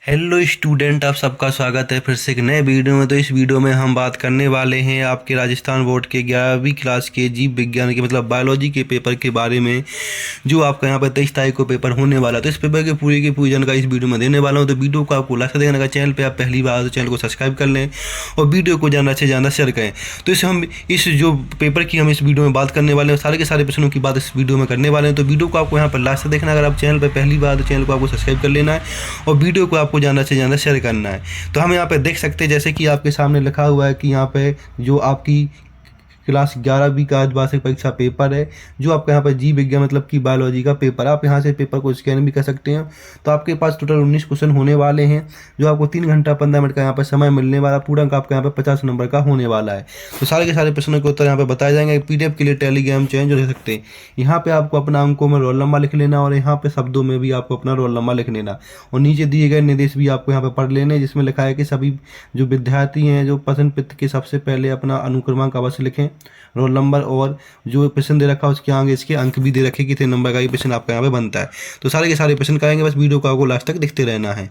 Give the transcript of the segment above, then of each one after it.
Hello student, आप सबका स्वागत है फिर से एक नए वीडियो में। तो इस वीडियो में हम बात करने वाले हैं आपके राजस्थान बोर्ड के 11वीं क्लास के जीव विज्ञान के मतलब बायोलॉजी के पेपर के बारे में, जो आपका यहाँ पर 23 तारीख को पेपर होने वाला है। तो इस पेपर की पूरी जानकारी इस वीडियो में देने वाला हूँ। तो वीडियो को आपको लास्ट तक देखना, अगर चैनल पर आप पहली बार तो चैनल को सब्सक्राइब कर लें और वीडियो को ज़्यादा से ज़्यादा शेयर करें। तो इस जो पेपर की हम इस वीडियो में बात करने वाले हैं, सारे के सारे प्रश्नों की बात इस वीडियो में करने वाले हैं। तो वीडियो को आपको यहाँ पर लास्ट तक देखना, अगर आप चैनल पर पहली बार तो चैनल को आपको सब्सक्राइब कर लेना है और वीडियो को आपको ज़्यादा से ज़्यादा शेयर करना है। तो हम यहाँ पे देख सकते हैं, जैसे कि आपके सामने लिखा हुआ है कि यहाँ पे जो आपकी क्लास 11वीं का वार्षिक परीक्षा पेपर है, जो आपका यहाँ पर जीव विज्ञान मतलब कि बायोलॉजी का पेपर, आप यहाँ से पेपर को स्कैन भी कर सकते हैं। तो आपके पास टोटल 19 क्वेश्चन होने वाले हैं, जो आपको 3 घंटा 15 मिनट का यहाँ पर समय मिलने वाला। पूरा का आपका यहाँ पर 50 नंबर का होने वाला है। तो सारे के सारे प्रश्नों के उत्तर यहाँ पर बताए जाएंगे। PDF के लिए टेलीग्राम चैनल जो रह सकते हैं, यहाँ पे आपको अपना अंकों में रोल नंबर लिख लेना और यहाँ पे शब्दों में भी आपको अपना रोल नंबर लिख लेना और नीचे दिए गए निर्देश भी आपको यहाँ पे पढ़ लेने, जिसमें लिखा है कि सभी जो विद्यार्थी हैं जो प्रश्न पत्र के सबसे पहले अपना अनुक्रमांक अवश्य लिखें, रोल नंबर और जो प्रश्न दे रखा है उसके आगे इसके अंक भी दे रखे कितने नंबर का ये प्रश्न आपका यहाँ पे बनता है। तो सारे के सारे प्रश्न करेंगे, बस वीडियो को आपको लास्ट तक देखते रहना है।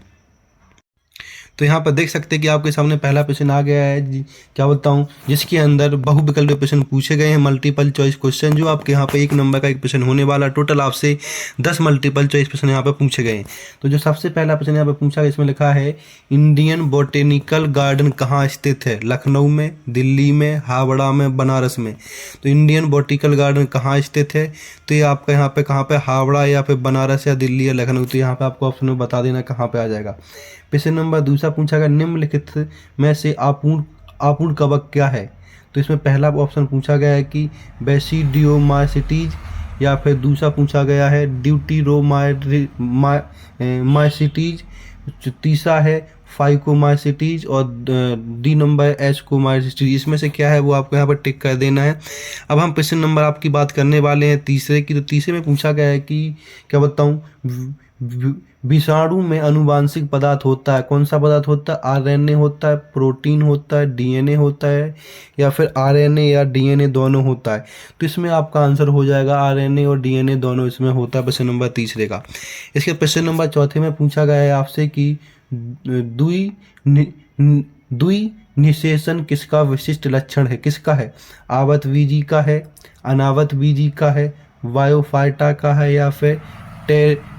तो यहाँ पर देख सकते हैं कि आपके सामने पहला प्रश्न आ गया है, क्या बताऊँ, जिसके अंदर बहुविकल्पीय प्रश्न पूछे गए हैं, मल्टीपल चॉइस क्वेश्चन, जो आपके यहाँ पे 1 नंबर का एक प्रश्न होने वाला। टोटल आपसे 10 मल्टीपल चॉइस प्रश्न यहाँ पे पूछे गए हैं। तो जो सबसे पहला प्रश्न यहाँ पे पूछा गया, इसमें लिखा है इंडियन बोटेनिकल गार्डन कहाँ स्थित है? लखनऊ में, दिल्ली में, हावड़ा में, बनारस में। तो इंडियन बोटेनिकल गार्डन कहाँ स्थित है? तो ये आपका यहाँ पे कहाँ पे, हावड़ा या फिर बनारस या दिल्ली या लखनऊ। तो यहाँ पे आपको ऑप्शन में बता देना कहाँ पे आ जाएगा। प्रश्न नंबर दूसरा पूछा गया, निम्नलिखित में से आपूर्ण कवक क्या है? तो इसमें पहला ऑप्शन पूछा गया है कि बेसिडियोमाइसिटीज, या फिर दूसरा पूछा गया है ड्यूटीरोमाइसिटीज, तीसरा है फाइकोमाइसिटीज और डी नंबर एस्कोमाइसिटीज। इसमें से क्या है वो आपको यहाँ पर टिक कर देना है। अब हम प्रश्न नंबर आपकी बात करने वाले हैं तीसरे की। तो तीसरे में पूछा गया है कि क्या बताऊँ, विषाणु में अनुवांशिक पदार्थ होता है, कौन सा पदार्थ होता है? RNA होता है, प्रोटीन होता है, DNA होता है, या फिर RNA या DNA दोनों होता है। तो इसमें आपका आंसर हो जाएगा RNA और DNA दोनों इसमें होता है, प्रश्न नंबर तीसरे का। इसके प्रश्न नंबर चौथे में पूछा गया है आपसे कि द्वि निषेचन किसका विशिष्ट लक्षण है? किसका है? आवतबीजी का है, अनावतबीजी का है, वायोफाइटा का है, या फिर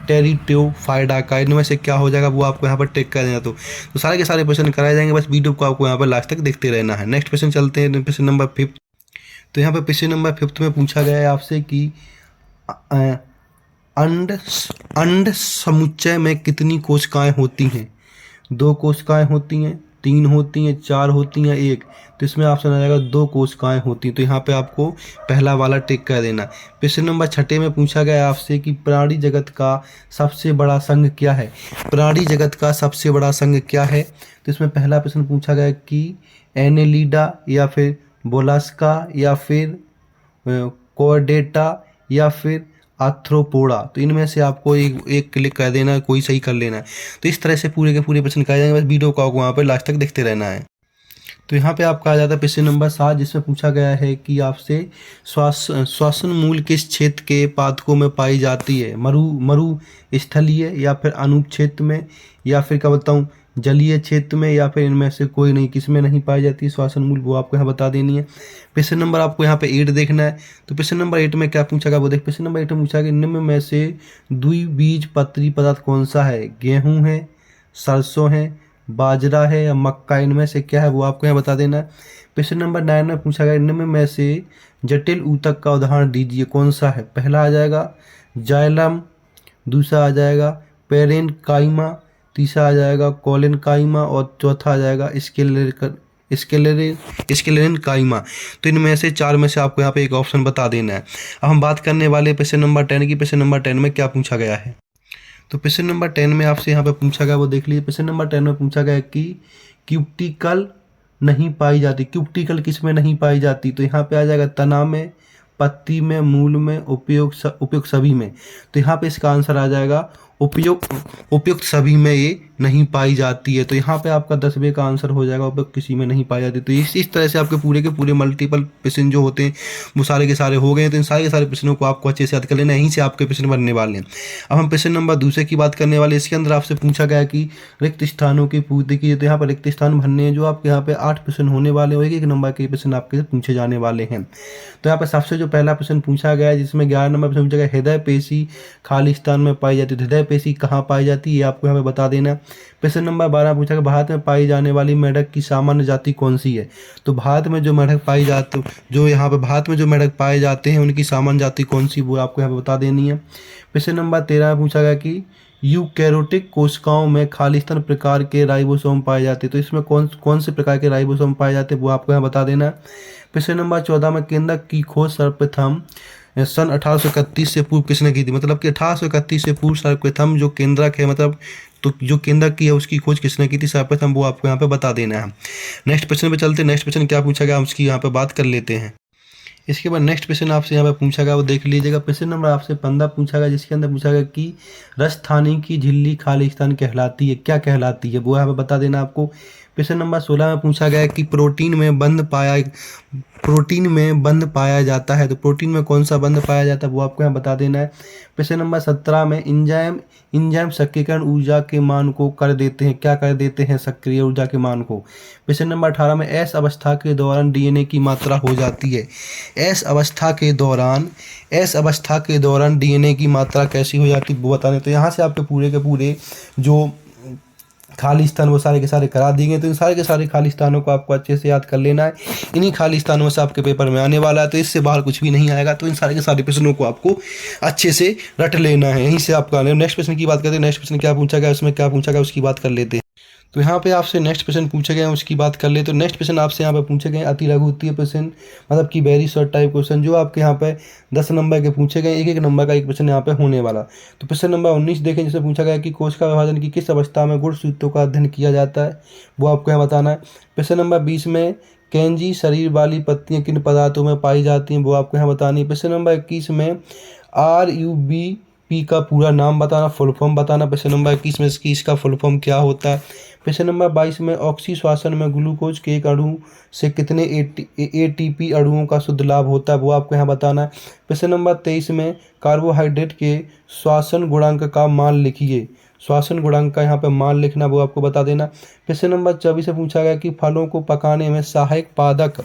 टेरिटोफाइडा का। इनमें से क्या हो जाएगा वो आपको यहाँ पर टिक कर देना। तो सारे के सारे प्रश्न कराए जाएंगे, बस वीडियो को आपको यहाँ पर लास्ट तक देखते रहना है। नेक्स्ट क्वेश्चन चलते हैं, प्रश्न नंबर 5। तो यहाँ पर प्रश्न नंबर 5 में पूछा गया है आपसे कि अंड समुच्चय में कितनी कोशिकाएं होती हैं? 2 कोशिकाएं होती हैं, 3 होती हैं, 4 होती हैं, 1। तो इसमें ऑप्शन आ जाएगा 2 कोशिकाएं होती हैं। तो यहाँ पे आपको पहला वाला टिक कर देना। प्रश्न नंबर 6 में पूछा गया आपसे कि प्राणी जगत का सबसे बड़ा संघ क्या है? प्राणी जगत का सबसे बड़ा संघ क्या है? तो इसमें पहला प्रश्न पूछा गया कि एनेलिडा, या फिर बोलास्का, या फिर कोर्डेटा, या फिर आर्थ्रोपोडा। तो इनमें से आपको एक क्लिक कर देना है, कोई सही कर लेना है। तो इस तरह से पूरे के पूरे प्रश्न कराए जाएंगे, बस वीडियो को आपको वहाँ पर लास्ट तक देखते रहना है। तो यहाँ पे आपका आ जाता है प्रश्न नंबर 7, जिसमें पूछा गया है कि आपसे श्वसन मूल किस क्षेत्र के पादपों में पाई जाती है? मरु स्थलीय, या फिर अनूप क्षेत्र में, या फिर क्या बताऊँ जलीय क्षेत्र में, या फिर इनमें से कोई नहीं, किस में नहीं पाई जाती श्वसन मूल, वो आपको यहाँ बता देनी है। प्रश्न नंबर आपको यहाँ पे 8 देखना है। तो प्रश्न नंबर 8 में क्या पूछा गया वो देख। प्रश्न नंबर 8 में पूछा गया निम्न में से द्विबीजपत्री पदार्थ कौन सा है? गेहूँ है, सरसों है, बाजरा है, या मक्का। इनमें से क्या है वो आपको यहाँ बता देना है। प्रश्न नंबर 9 में पूछा गया निम्न में से जटिल ऊतक का उदाहरण दीजिए, कौन सा है? पहला आ जाएगा जाइलम, दूसरा आ जाएगा पेरेन्काइमा, तीसरा आ जाएगा कोलेनकाइमा और चौथा आ जाएगा स्क्लेरेन्काइमा। तो इनमें से 4 में से आपको यहाँ पे एक ऑप्शन बता देना है। अब हम बात करने वाले प्रश्न नंबर 10 की। प्रश्न नंबर 10 में क्या पूछा गया है? तो प्रश्न नंबर 10 में आपसे यहाँ पे पूछा गया वो देख लीजिए। प्रश्न नंबर 10 में पूछा गया कि क्यूटिकल नहीं पाई जाती। क्यूटिकल किस में नहीं पाई जाती? तो यहाँ पे आ जाएगा तना में, पत्ती में, मूल में, उपयुक्त सभी में। तो यहाँ पे इसका आंसर आ जाएगा उपयुक्त सभी में ये नहीं पाई जाती है। तो यहाँ पे आपका 10वें का आंसर हो जाएगा, और किसी में नहीं पाई जाती। तो इस तरह से आपके पूरे के पूरे मल्टीपल प्रश्न जो होते हैं वो सारे के सारे हो गए हैं। तो इन सारे के सारे प्रश्नों को आपको अच्छे से याद कर लेना, यहीं से आपके प्रश्न बनने वाले हैं। अब हम प्रश्न नंबर दूसरे की बात करने वाले। इसके अंदर आपसे पूछा गया कि रिक्त स्थानों की पूर्ति की। तो यहाँ पर रिक्त स्थान भरने हैं, जो आपके यहाँ पे 8 प्रश्न होने वाले हैं, एक नंबर के प्रश्न आपके पूछे जाने वाले हैं। तो यहाँ पर सबसे जो पहला प्रश्न पूछा गया है, जिसमें 11 नंबर प्रश्न पूछा गया, हृदय पेशी खाली स्थान में पाई जाती है। हृदय पेशी कहाँ पाई जाती है ये आपको यहाँ पे बता देना। प्रश्न नंबर 12 पूछा गया, भारत में पाई जाने वाली मेंढक की सामान्य जाति कौन सी है। तो भारत में जो मेंढक पाई जाती, जो यहाँ पे भारत में जो मेंढक पाए जाते हैं उनकी सामान्य जाति कौन सी, वो आपको यहाँ पे बता देनी है। प्रश्न नंबर 13 पूछा गया कि यूकैरियोटिक कोशिकाओं में खालिस्तान प्रकार के राइबोसोम पाए जाते हैं। तो इसमें कौन कौन से प्रकार के राइबोसोम पाए जाते हैं वो आपको यहाँ बता देना है। प्रश्न नंबर 14 में केंद्रक की खोज सर्वप्रथम सन 1831 से पूर्व किसने की थी। मतलब कि 1831 से पूर्व सर्वप्रथम जो केंद्रक है, मतलब तो जो केंद्रक की है उसकी खोज किसने की थी सर्वप्रथम, वो आपको यहाँ पे बता देना है। नेक्स्ट प्रश्न पे चलते हैं। नेक्स्ट प्रश्न क्या पूछा गया उसकी यहाँ पे बात कर लेते हैं। इसके बाद नेक्स्ट प्रश्न आपसे यहाँ पे पूछा गया, वो देख लीजिएगा। प्रश्न नंबर आपसे 15 पूछा गया, जिसके अंदर पूछा गया कि राजस्थानी की झिल्ली खालिस्तान कहलाती है, क्या कहलाती है, वो यहाँ पे बता देना आपको। प्रश्न नंबर 16 में पूछा गया कि प्रोटीन में बंध पाया जाता है। तो प्रोटीन में कौन सा बंध पाया जाता है वो आपको यहाँ बता देना है। प्रश्न नंबर 17 में इंजाइम सक्रियकरण ऊर्जा के मान को कर देते हैं, क्या कर देते हैं, सक्रिय ऊर्जा के मान को। प्रश्न नंबर 18 में एस अवस्था के दौरान डीएनए की मात्रा हो जाती है। एस अवस्था के दौरान डीएनए की मात्रा कैसी हो जाती है वो बताने। तो यहाँ से आपके पूरे के पूरे जो खालिस्तान वो सारे के सारे करा दिए गए। तो इन सारे के सारे खालिस्तानों को आपको अच्छे से याद कर लेना है। इन्हीं खालिस्तानों से आपके पेपर में आने वाला है, तो इससे बाहर कुछ भी नहीं आएगा। तो इन सारे के सारे प्रश्नों को आपको अच्छे से रट लेना है, यहीं से आपका। नेक्स्ट प्रश्न की बात करते हैं। नेक्स्ट प्रश्न क्या पूछा गया, उसमें क्या पूछा गया उसकी बात कर लेते हैं। तो यहाँ पे आपसे नेक्स्ट प्रश्न पूछे गए हैं, उसकी बात कर ले। तो नेक्स्ट प्रश्न आपसे यहाँ पे पूछे गए अति लघु उत्तरीय प्रश्न, मतलब कि वेरी शॉर्ट टाइप क्वेश्चन, जो आपके यहाँ पे 10 नंबर के पूछे गए। एक नंबर का एक प्रश्न यहाँ पे होने वाला। तो प्रश्न नंबर 19 देखें, जिसमें पूछा गया कि कोशिका विभाजन की किस अवस्था में गुणसूत्रों का अध्ययन किया जाता है, वो आपको यहाँ बताना है। प्रश्न नंबर 20 में कैंजी शरीर वाली पत्तियाँ किन पदार्थों में पाई जाती हैं, वो आपको यहाँ बतानी है। प्रश्न नंबर 21 में RUBP का पूरा नाम बताना, फुल फॉर्म बताना। प्रश्न नंबर 21 में इसका फुल फॉर्म क्या होता है। प्रश्न नंबर 22 में ऑक्सी श्वसन में ग्लूकोज के एक अणु से कितने ATP अणुओं का शुद्ध लाभ होता है, वो आपको यहाँ बताना है। प्रश्न नंबर 23 में कार्बोहाइड्रेट के श्वसन गुणांक का मान लिखिए। श्वसन गुणांक का यहाँ पे मान लिखना, वो आपको बता देना। प्रश्न नंबर 24 से पूछा गया कि फलों को पकाने में सहायक पादक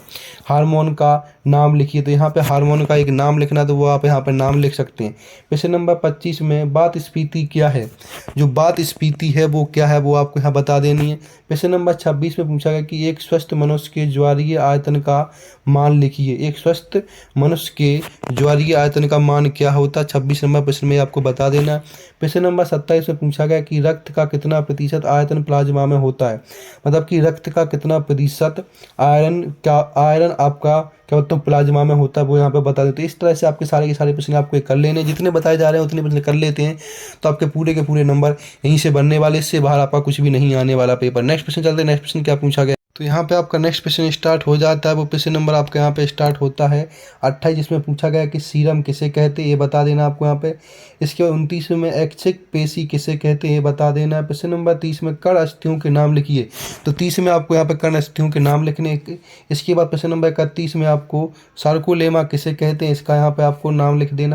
हार्मोन का नाम लिखिए। तो यहाँ पे हार्मोन का एक नाम लिखना, तो वो आप यहाँ पे नाम लिख सकते हैं। प्रश्न नंबर 25 में वात स्फीति क्या है, जो वात स्फीति है वो क्या है, वो आपको यहाँ बता देनी है। प्रश्न नंबर 26 में पूछा गया कि एक स्वस्थ मनुष्य के ज्वारीय आयतन का मान लिखिए। एक स्वस्थ मनुष्य के ज्वारीय आयतन का मान क्या होता है, 26 नंबर प्रश्न में आपको बता देना। प्रश्न नंबर 27 में पूछा गया कि रक्त का कितना प्रतिशत आयतन प्लाज्मा में होता है, मतलब कि रक्त का कितना प्रतिशत आयरन आपका क्या होता है प्लाज्मा में होता है, वो यहाँ पे बता देते। इस तरह से आपके सारे के सारे प्रश्न आपको कर लेने, जितने बताए जा रहे हैं उतने प्रश्न कर लेते हैं, तो आपके पूरे के पूरे नंबर यहीं से बनने वाले। इससे बाहर आपका कुछ भी नहीं आने वाला पेपर। नेक्स्ट प्रश्न चलते हैं। नेक्स्ट प्रश्न क्या पूछा गया, तो यहाँ पे आपका नेक्स्ट प्रश्न स्टार्ट हो जाता है। वो प्रश्न नंबर आपका यहाँ पे स्टार्ट होता है 28, जिसमें पूछा गया कि सीरम किसे कहते हैं, ये बता देना आपको यहाँ पे। इसके बाद 29 में ऐच्छिक पेशी किसे कहते हैं, ये बता देना है। प्रश्न नंबर 30 में कर्ण अस्थियों के नाम लिखिए। तो 30 में आपको यहाँ पे कर्ण अस्थियों के नाम लिखने। इसके बाद प्रश्न नंबर 31 में आपको सार्कोलेमा किसे कहते हैं, इसका यहाँ पे आपको नाम लिख देना।